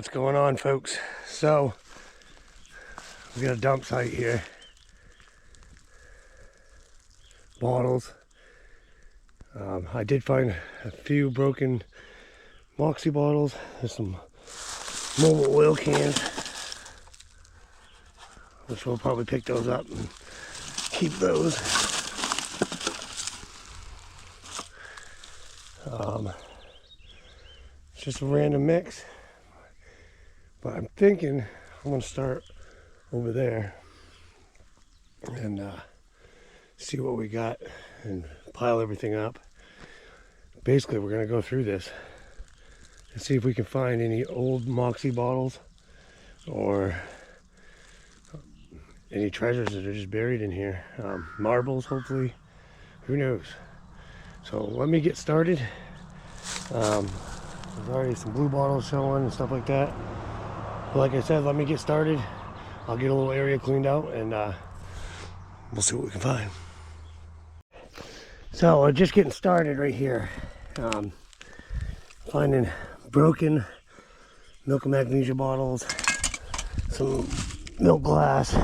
what's going on, folks. So we got a dump site here. Bottles. I did find a few broken Moxie bottles. There's some mobile oil cans, which we'll probably pick those up and keep those. It's just a random mix, but I'm thinking I'm gonna start over there and see what we got and pile everything up. Basically, we're gonna go through this and see if we can find any old Moxie bottles or any treasures that are just buried in here. Marbles, hopefully. Who knows? So let me get started. There's already some blue bottles showing and stuff like that. But like I said, let me get started. I'll get a little area cleaned out and we'll see what we can find. So we're just getting started right here. Finding broken milk and magnesia bottles, some milk glass,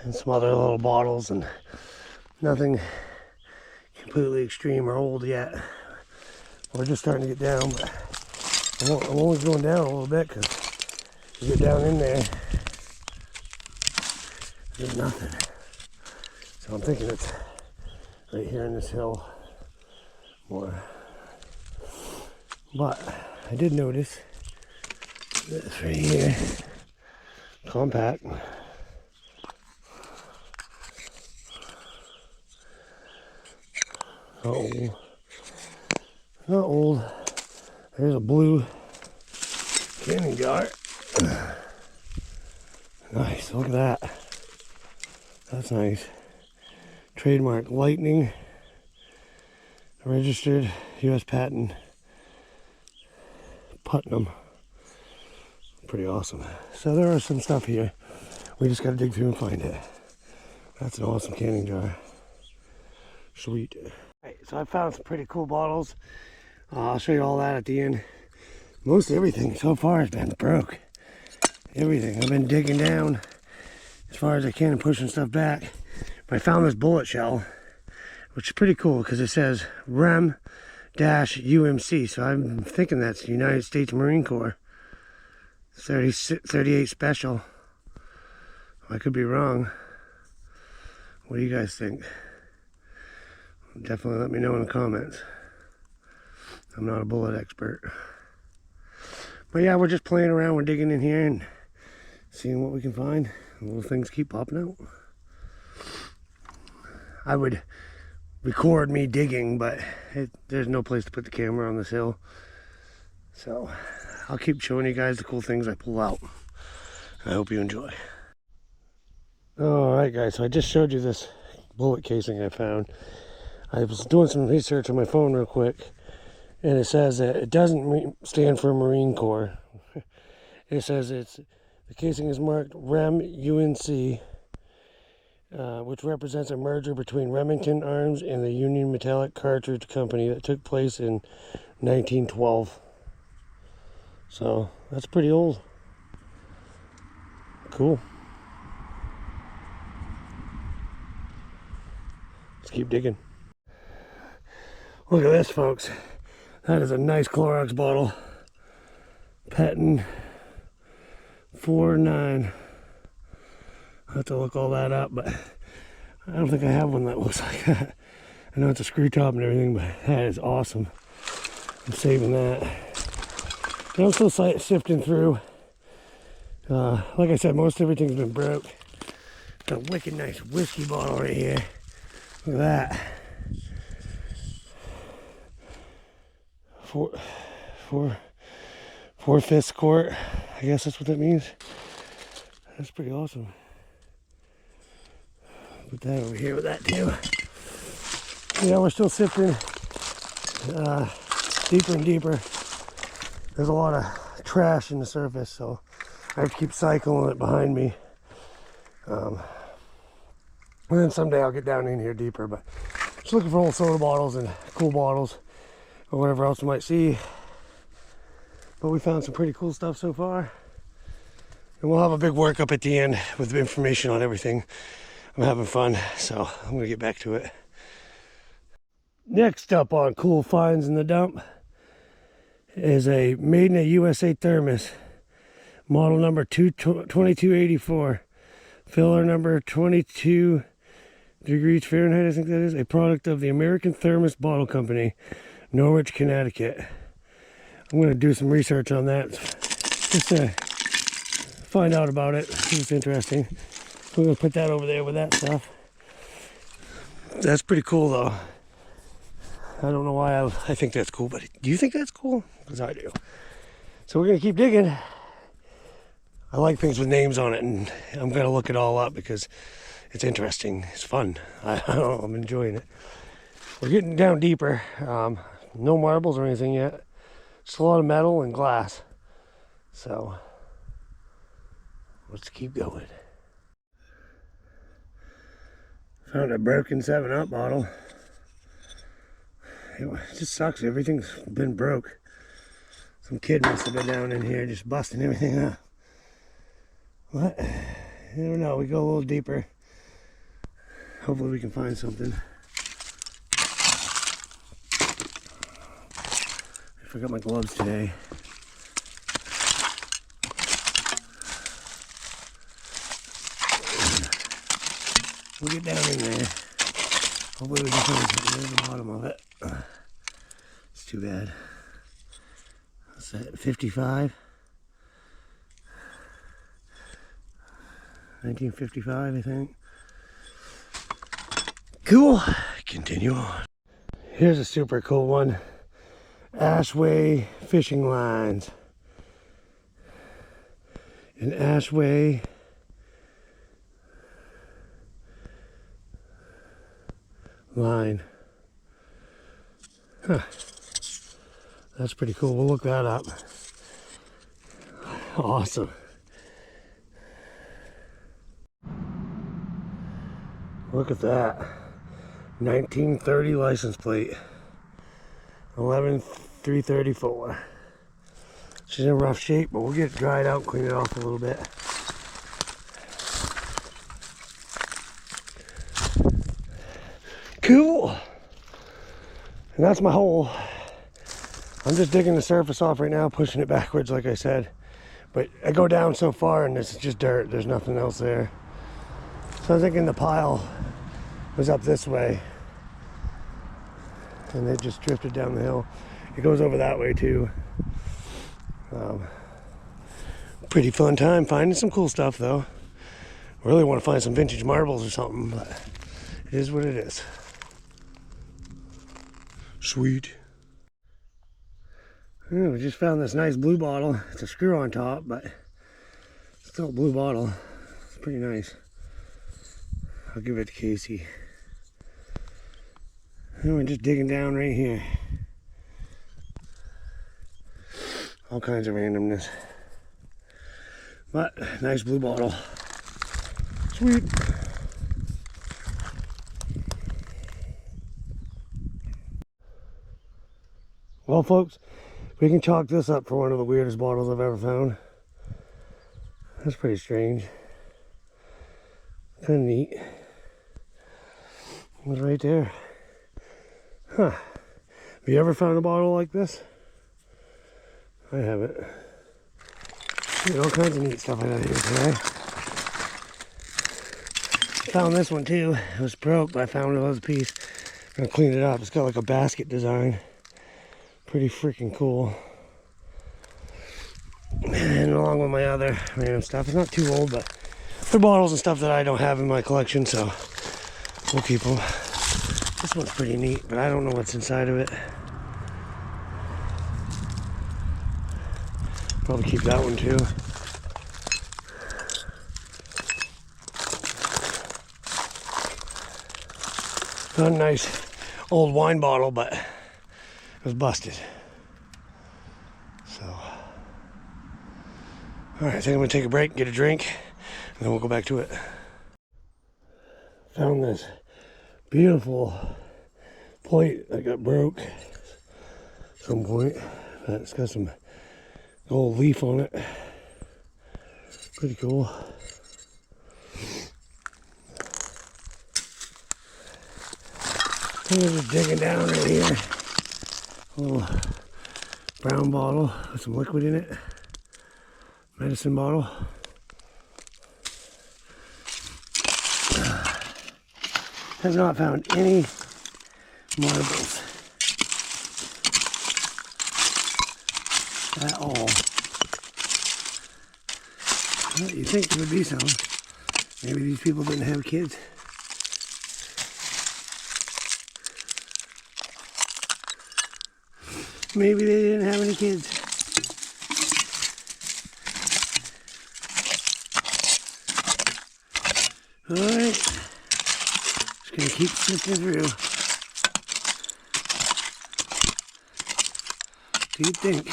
and some other little bottles, and nothing completely extreme or old yet. We're just starting to get down, but I'm only going down a little bit because you get down in there, there's nothing. So I'm thinking it's right here in this hill more. But I did notice this right here, compact. Oh, not old. There's a blue canning jar. Nice, look at that. That's nice. Trademark Lightning, registered U.S. patent, Putnam. Pretty awesome. So there are some stuff here. We just got to dig through and find it. That's an awesome canning jar. Sweet. Right, so I found some pretty cool bottles. I'll show you all that at the end. Most everything so far has been broke. Everything. I've been digging down as far as I can and pushing stuff back. But I found this bullet shell, which is pretty cool because it says REM-UMC. So I'm thinking that's United States Marine Corps 38 Special. I could be wrong. What do you guys think? Definitely let me know in the comments. I'm not a bullet expert. But yeah, we're just playing around. We're digging in here and seeing what we can find. Little things keep popping out. I would record me digging, but there's no place to put the camera on this hill. So I'll keep showing you guys the cool things I pull out. I hope you enjoy. Alright guys, so I just showed you this bullet casing I found. I was doing some research on my phone real quick, and it says that it doesn't stand for Marine Corps. It says the casing is marked REM-UNC, which represents a merger between Remington Arms and the Union Metallic Cartridge Company that took place in 1912. So that's pretty old. Cool. Let's keep digging. Look at this, folks. That is a nice Clorox bottle. Patton 49. I'll have to look all that up, but I don't think I have one that looks like that. I know it's a screw top and everything, but that is awesome. I'm saving that. And I'm still sifting through. Like I said, most everything's been broke. Got a wicked nice whiskey bottle right here. Look at that. Four-fifths quart. I guess that's what that means. That's pretty awesome. Put that over here with that too. Yeah, we're still sifting deeper and deeper. There's a lot of trash in the surface, so I have to keep cycling it behind me. And then someday I'll get down in here deeper, but just looking for old soda bottles and cool bottles or whatever else you might see. But we found some pretty cool stuff so far. And we'll have a big workup at the end with information on everything. I'm having fun, so I'm gonna get back to it. Next up on cool finds in the dump is a made in a USA thermos. Model number 2284. Filler number 22 degrees Fahrenheit, I think that is. A product of the American Thermos Bottle Company, Norwich, Connecticut. I'm going to do some research on that just to find out about it. It's interesting. We're going to put that over there with that stuff. That's pretty cool though. I don't know why I think that's cool, but do you think that's cool? Because I do. So we're going to keep digging. I like things with names on it, and I'm going to look it all up because it's interesting. It's fun. I don't know, I'm enjoying it. We're getting down deeper. No marbles or anything yet. Just a lot of metal and glass. So let's keep going. Found a broken 7-Up bottle. It just sucks. Everything's been broke. Some kid must have been down in here just busting everything up. What? I don't know. We go a little deeper. Hopefully we can find something. I forgot my gloves today. We'll get down in there. Hopefully we can find something at the bottom of it. It's too bad. What's that? 55? 1955, I think. Cool. Continue on. Here's a super cool one. Ashway fishing lines. An Ashway line. Huh. That's pretty cool. We'll look that up. Awesome. Look at that. 1930 license plate. 11334. She's in rough shape, but we'll get it dried out, clean it off a little bit. Cool. And that's my hole. I'm just digging the surface off right now, pushing it backwards like I said. But I go down so far and it's just dirt. There's nothing else there. So I'm thinking the pile was up this way. And it just drifted down the hill. It goes over that way too. Pretty fun time finding some cool stuff though. I really want to find some vintage marbles or something, but it is what it is. Sweet. Yeah, we just found this nice blue bottle. It's a screw on top, but it's still a blue bottle. It's pretty nice. I'll give it to Casey. And we're just digging down right here. All kinds of randomness. But nice blue bottle. Sweet. Well, folks, we can chalk this up for one of the weirdest bottles I've ever found. That's pretty strange. Kind of neat. It was right there. Huh. Have you ever found a bottle like this? I haven't. All kinds of neat stuff I got here today. Found this one too. It was broke, but I found it was a piece. I'm gonna clean it up. It's got like a basket design. Pretty freaking cool. And along with my other random stuff. It's not too old, but they're bottles and stuff that I don't have in my collection, so we'll keep them. This one's pretty neat, but I don't know what's inside of it. Probably keep that one too. Not a nice old wine bottle, but it was busted. So, all right, I think I'm gonna take a break, get a drink, and then we'll go back to it. Found this beautiful plate that got broke at some point. It's got some Old leaf on it. Pretty cool. I'm just digging down in here. A little brown bottle with some liquid in it. Medicine bottle. Have not found any marbles at all. Well, you'd think there would be some. Maybe these people didn't have kids. Maybe they didn't have any kids. Alright. Just gonna keep sifting through. Do you think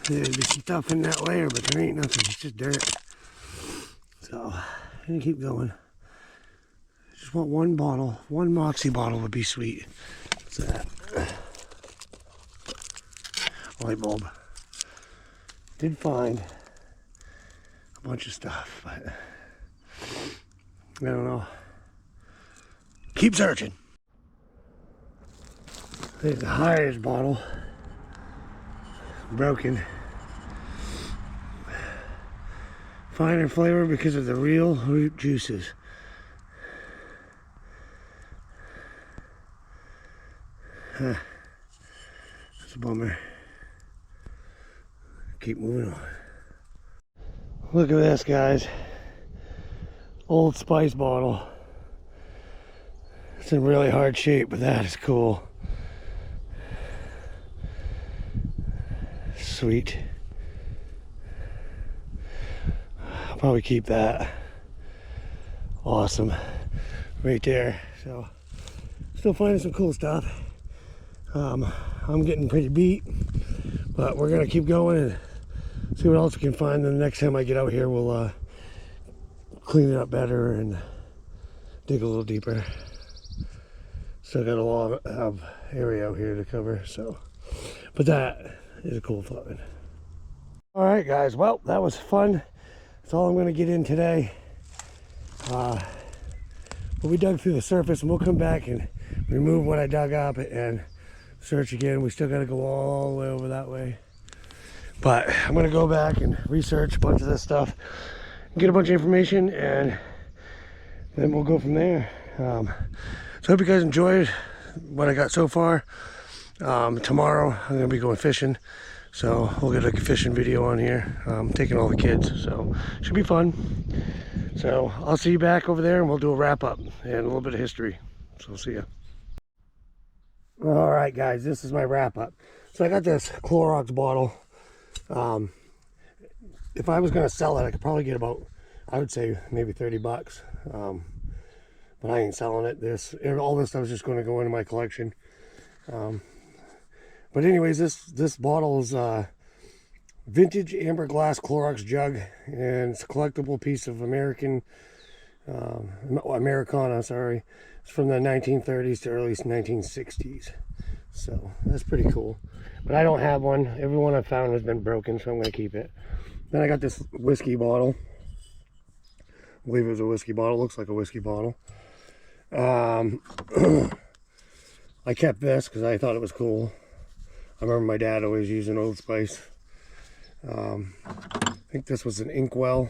there'd be some stuff in that layer, but there ain't nothing, it's just dirt. So, I'm gonna keep going. Just want one bottle, one Moxie bottle would be sweet. What's that? Light bulb. Did find a bunch of stuff, but I don't know. Keep searching. There's the highest bottle. Broken. Finer flavor because of the real root juices. Huh. That's a bummer. Keep moving on. Look at this, guys. Old Spice bottle. It's in really hard shape, but that is cool. Sweet. I'll probably keep that. Awesome. Right there. So, still finding some cool stuff. I'm getting pretty beat, but we're gonna keep going and see what else we can find. And the next time I get out here, we'll clean it up better and dig a little deeper. Still got a lot of area out here to cover, so. But that is a cool find. All right, guys. Well, that was fun. That's all I'm gonna get in today. But we dug through the surface, and we'll come back and remove what I dug up and search again. We still got to go all the way over that way, but I'm going to go back and research a bunch of this stuff, get a bunch of information, and then we'll go from there. So I hope you guys enjoyed what I got so far. Tomorrow I'm going to be going fishing, so we'll get a fishing video on here. Taking all the kids, so should be fun. So I'll see you back over there, and we'll do a wrap up and a little bit of history. So I'll see you. All right, guys, this is my wrap up. So I got this Clorox bottle. If I was going to sell it, I could probably get about, I would say maybe 30 bucks. But I ain't selling it. All this stuff is just going to go into my collection. But anyways, this bottle is vintage amber glass Clorox jug, and it's a collectible piece of Americana, sorry. It's from the 1930s to early 1960s. So that's pretty cool. But I don't have one. Every one I've found has been broken, so I'm going to keep it. Then I got this whiskey bottle. I believe it was a whiskey bottle. Looks like a whiskey bottle. I kept this because I thought it was cool. I remember my dad always using Old Spice. I think this was an Inkwell.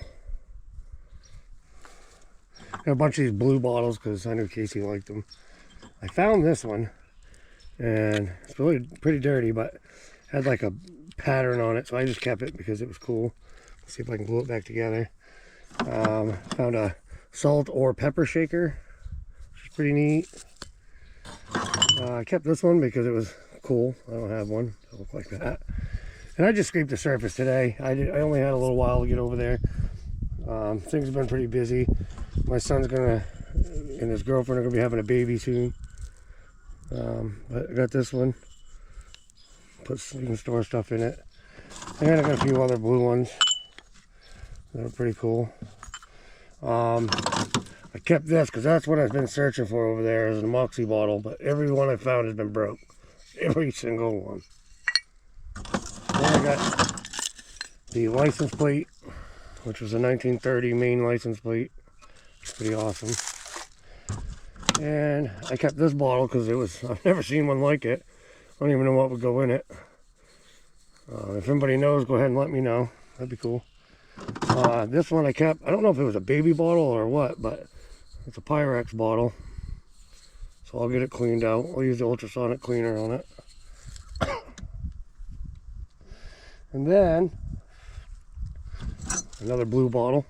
Got a bunch of these blue bottles because I knew Casey liked them. I found this one, and it's really pretty dirty, but had like a pattern on it, so I just kept it because it was cool. Let's see if I can glue it back together. Found a salt or pepper shaker, which is pretty neat. I kept this one because it was cool. I don't have one that look like that. And I just scraped the surface today. I only had a little while to get over there. Things have been pretty busy. My son's and his girlfriend are gonna be having a baby soon. But I got this one. You can store stuff in it. And I got a few other blue ones that are pretty cool. I kept this because that's what I've been searching for over there, is a Moxie bottle. But every one I found has been broke. Every single one. I got the license plate, which was a 1930 Maine license plate. It's pretty awesome. And I kept this bottle because I've never seen one like it. I don't even know what would go in it. If anybody knows, go ahead and let me know. That'd be cool. This one I kept, I don't know if it was a baby bottle or what, but it's a Pyrex bottle. So I'll get it cleaned out. I'll use the ultrasonic cleaner on it. And then, another blue bottle.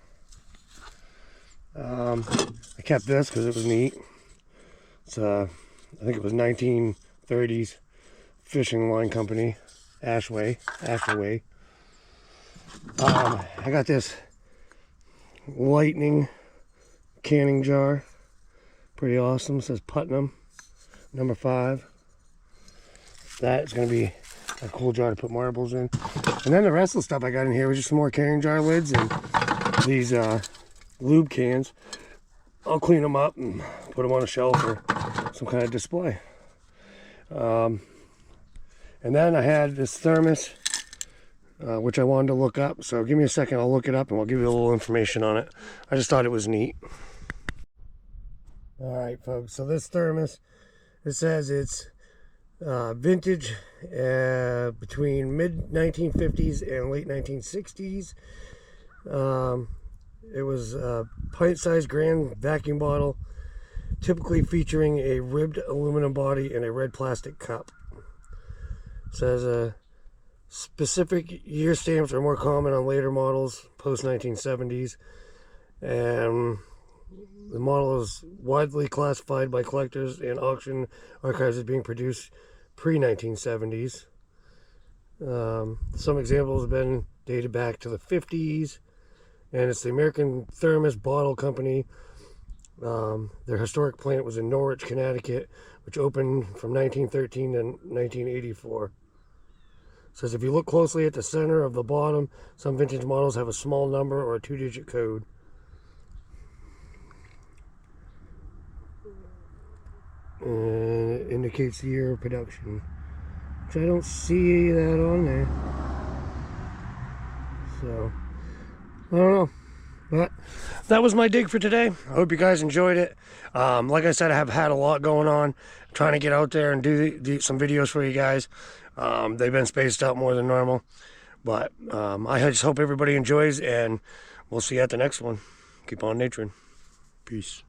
I kept this because it was neat. It's I think it was 1930s fishing line company, Ashaway. I got this Lightning canning jar. Pretty awesome. It says Putnam, number 5. That's going to be a cool jar to put marbles in. And then the rest of the stuff I got in here was just some more canning jar lids and these lube cans. I'll clean them up and put them on a shelf or some kind of display. And then I had this thermos, which I wanted to look up. So give me a second, I'll look it up and I'll give you a little information on it. I just thought it was neat. All right, folks, so this thermos, it says it's vintage between mid-1950s and late 1960s. It was a pint-sized grand vacuum bottle, typically featuring a ribbed aluminum body and a red plastic cup. It says specific year stamps are more common on later models, post-1970s, and the model is widely classified by collectors and auction archives as being produced pre-1970s. Some examples have been dated back to the 50s, and it's the American Thermos Bottle Company. Their historic plant was in Norwich, Connecticut, which opened from 1913 to 1984. It says if you look closely at the center of the bottom, some vintage models have a small number or a 2-digit code. And it indicates the year of production, which I don't see that on there. So I don't know, but that was my dig for today. I hope you guys enjoyed it. Like I said, I have had a lot going on, I'm trying to get out there and do some videos for you guys. They've been spaced out more than normal, but I just hope everybody enjoys, and we'll see you at the next one. Keep on naturing. Peace.